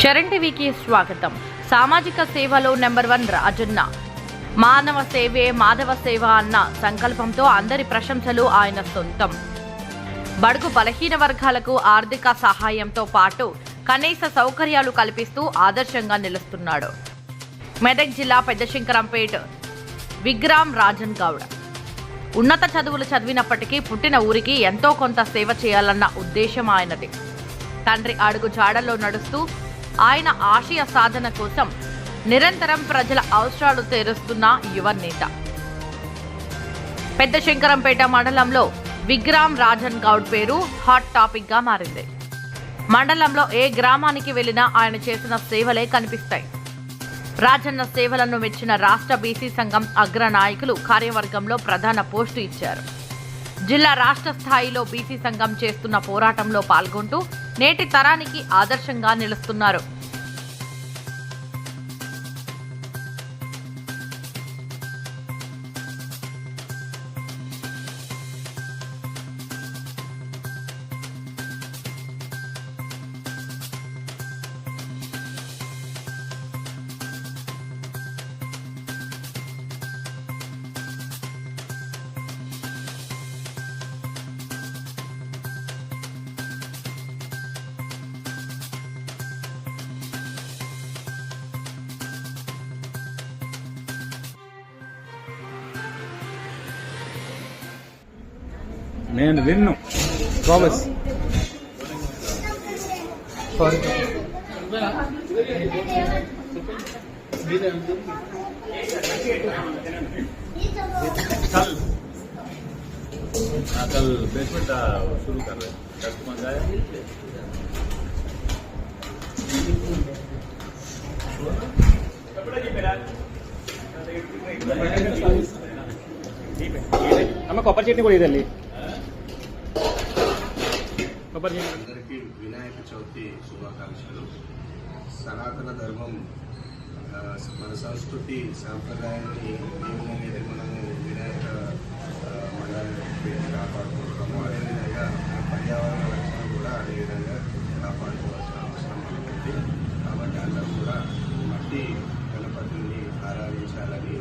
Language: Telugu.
చరణ్ టీవీకి స్వాగతం. సామాజిక సేవలో నెంబర్ 1 రాజన్న. మానవ సేవే మాధవ సేవ అన్న సంకల్పంతో అందరి ప్రశంసలు ఆయన సొంతం. బడుగు బలహీన వర్గాలకు ఆర్థిక సహాయంతో పాటు కనీస సౌకర్యాలు కల్పిస్తూ ఆదర్శంగా నిలుస్తున్నాడు. మెదక్ జిల్లా పెద్దశంకరంపేట విగ్రామ్ రాజన్ గౌడ్ ఉన్నత చదువులు చదివినప్పటికీ పుట్టిన ఊరికి ఎంతో కొంత సేవ చేయాలన్న ఉద్దేశం ఆయనది. తండ్రి అడుగు జాడల్లో నడుస్తూ ఆయన ఆశయ సాధన కోసం నిరంతరం ప్రజల అవసరాలు తీరుస్తున్న యువ నేత. పెద్దశంకరంపేట మండలంలో విగ్రామ్ రాజన్ గౌడ్ పేరు హాట్ టాపిక్ గా మారింది. మండలంలో ఏ గ్రామానికి వెళ్లినా ఆయన చేసిన సేవలే కనిపిస్తాయి. రాజన్న సేవలను మెచ్చిన రాష్ట్ర బీసీ సంఘం అగ్ర నాయకులు కార్యవర్గంలో ప్రధాన పోస్టు ఇచ్చారు. జిల్లా రాష్ట్ర స్థాయిలో బీసీ సంఘం చేస్తున్న పోరాటంలో పాల్గొంటూ నేటి తరానికి ఆదర్శంగా నిలుస్తున్నారు. నేను విన్ను ప్రామిస్ कल बेसमेंट शुरू कर रहे हैं 10 बंद आया అమ్మ కొబ్బరి చట్నీ కూడా ఇదండి. అందరికీ వినాయక చవితి శుభాకాంక్షలు. సనాతన ధర్మం మన సంస్కృతి సాంప్రదాయాన్ని ఏమైనా మనము వినాయక మండలాన్ని కాపాడుకుంటున్నాము. అదేవిధంగా మన పర్యావరణ రక్షణ కూడా అదేవిధంగా కాపాడుకోవాల్సిన అవసరం ఉంటుంది. కాబట్టి అందరూ కూడా మట్టి గణపతిని ఆరాధించాలని